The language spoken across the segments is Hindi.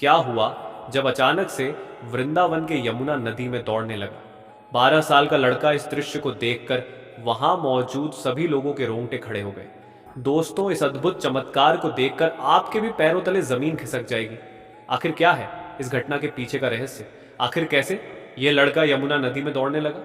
क्या हुआ जब अचानक से वृंदावन के यमुना नदी में दौड़ने लगा। 12 साल का लड़का इस दृश्य को देखकर वहां मौजूद सभी लोगों के रोंगटे खड़े हो गए। दोस्तों, इस अद्भुत चमत्कार को देखकर आपके भी पैरों तले जमीन खिसक जाएगी। आखिर क्या है इस घटना के पीछे का रहस्य? आखिर कैसे ये लड़का यमुना नदी में दौड़ने लगा?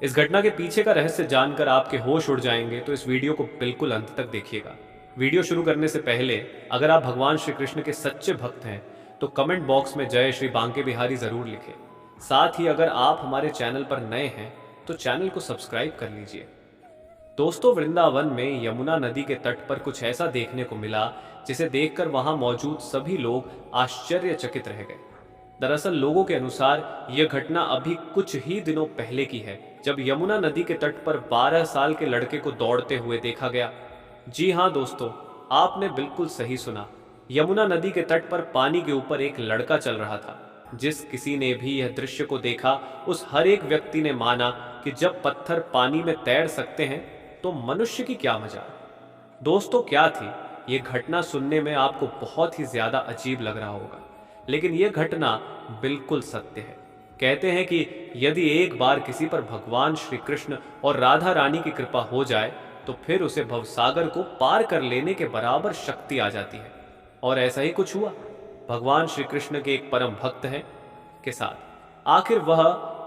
इस घटना के पीछे का रहस्य जानकर आपके होश उड़ जाएंगे, तो इस वीडियो को बिल्कुल अंत तक देखिएगा। वीडियो शुरू करने से पहले अगर आप भगवान श्री कृष्ण के सच्चे भक्त हैं तो कमेंट बॉक्स में जय श्री बांके बिहारी जरूर लिखें। साथ ही अगर आप हमारे चैनल पर नए हैं तो चैनल को सब्सक्राइब कर लीजिए। दोस्तों, वृंदावन में यमुना नदी के तट पर कुछ ऐसा देखने को मिला जिसे देखकर वहां मौजूद सभी लोग आश्चर्यचकित रह गए। दरअसल लोगों के अनुसार यह घटना अभी कुछ ही दिनों पहले की है, जब यमुना नदी के तट पर 12 साल के लड़के को दौड़ते हुए देखा गया। जी हाँ दोस्तों, आपने बिल्कुल सही सुना। यमुना नदी के तट पर पानी के ऊपर एक लड़का चल रहा था। जिस किसी ने भी यह दृश्य को देखा, उस हर एक व्यक्ति ने माना कि जब पत्थर पानी में तैर सकते हैं तो मनुष्य की क्या मजाल। दोस्तों, क्या थी ये घटना? सुनने में आपको बहुत ही ज्यादा अजीब लग रहा होगा, लेकिन यह घटना बिल्कुल सत्य है। कहते हैं कि यदि एक बार किसी पर भगवान श्री कृष्ण और राधा रानी की कृपा हो जाए तो फिर उसे भवसागर को पार कर लेने के बराबर शक्ति आ जाती है। और ऐसा ही कुछ हुआ भगवान श्री कृष्ण के एक परम भक्त हैं के साथ। आखिर वह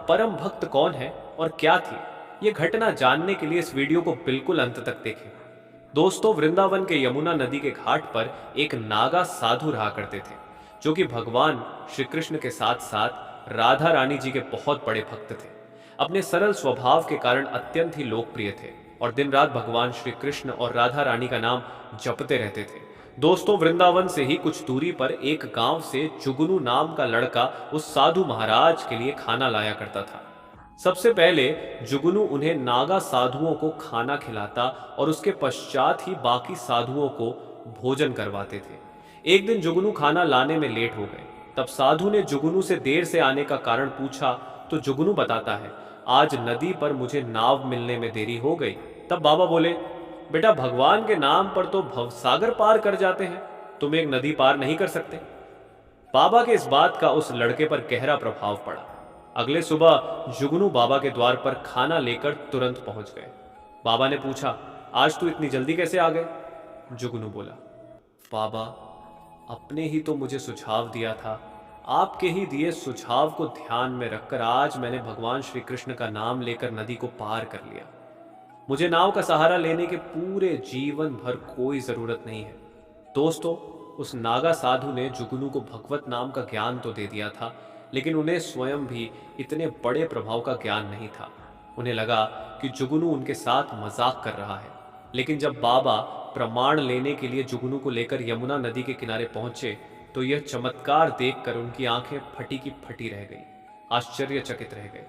परम भक्त कौन है और क्या थी यह घटना? जानने के लिए इस वीडियो को बिल्कुल अंत तक देखें। दोस्तों, वृंदावन के यमुना नदी के घाट पर एक नागा साधु रहा करते थे, जो कि भगवान श्री कृष्ण के साथ साथ राधा रानी जी के बहुत बड़े भक्त थे। अपने सरल स्वभाव के कारण अत्यंत ही लोकप्रिय थे और दिन रात भगवान श्री कृष्ण और राधा रानी का नाम जपते रहते थे। दोस्तों, वृंदावन से ही कुछ दूरी पर एक गांव से जुगनू नाम का लड़का उस साधु महाराज के लिए खाना लाया करता था। सबसे पहले जुगनू उन्हें नागा साधुओं को खाना खिलाता और उसके पश्चात ही बाकी साधुओं को भोजन करवाते थे। एक दिन जुगनू खाना लाने में लेट हो गए। तब साधु ने जुगनू से देर से आने का कारण पूछा तो जुगनू बताता है, आज नदी पर मुझे नाव मिलने में देरी हो गई। तब बाबा बोले, बेटा, भगवान के नाम पर तो भवसागर पार कर जाते हैं, तुम एक नदी पार नहीं कर सकते। बाबा के इस बात का उस लड़के पर गहरा प्रभाव पड़ा। अगले सुबह जुगनू बाबा के द्वार पर खाना लेकर तुरंत पहुंच गए। बाबा ने पूछा, आज तू इतनी जल्दी कैसे आ गए? जुगनू बोला, बाबा, अपने ही तो मुझे सुझाव दिया था। आपके ही दिए सुझाव को ध्यान में रखकर आज मैंने भगवान श्री कृष्ण का नाम लेकर नदी को पार कर लिया। मुझे नाव का सहारा लेने के पूरे जीवन भर कोई जरूरत नहीं है। दोस्तों, उस नागा साधु ने जुगनू को भगवत नाम का ज्ञान तो दे दिया था, लेकिन उन्हें स्वयं भी इतने बड़े प्रभाव का ज्ञान नहीं था। उन्हें लगा कि जुगनू उनके साथ मजाक कर रहा है। लेकिन जब बाबा प्रमाण लेने के लिए जुगनू को लेकर यमुना नदी के किनारे पहुंचे तो यह चमत्कार देखकर उनकी आंखें फटी की फटी रह गई, आश्चर्यचकित रह गए।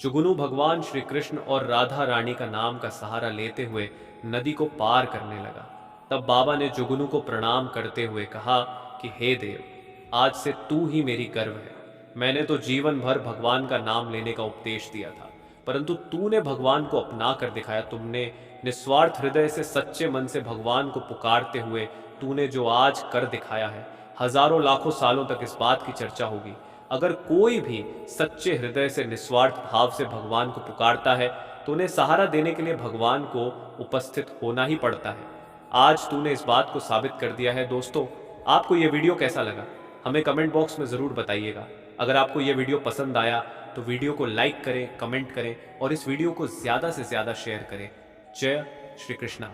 जुगनू भगवान श्री कृष्ण और राधा रानी का नाम का सहारा लेते हुए नदी को पार करने लगा। तब बाबा ने जुगनू को प्रणाम करते हुए कहा कि हे देव, आज से तू ही मेरी गर्व है। मैंने तो जीवन भर भगवान का नाम लेने का उपदेश दिया था, परंतु तूने भगवान को अपना कर दिखाया। तुमने निस्वार्थ हृदय से सच्चे मन से भगवान को पुकारते हुए तूने जो आज कर दिखाया है, हजारों लाखों सालों तक इस बात की चर्चा होगी। अगर कोई भी सच्चे हृदय से निस्वार्थ भाव से भगवान को पुकारता है तो उन्हें सहारा देने के लिए भगवान को उपस्थित होना ही पड़ता है। आज तूने इस बात को साबित कर दिया है। दोस्तों, आपको यह वीडियो कैसा लगा हमें कमेंट बॉक्स में ज़रूर बताइएगा। अगर आपको यह वीडियो पसंद आया तो वीडियो को लाइक करें, कमेंट करें और इस वीडियो को ज़्यादा से ज़्यादा शेयर करें। जय श्री कृष्णा।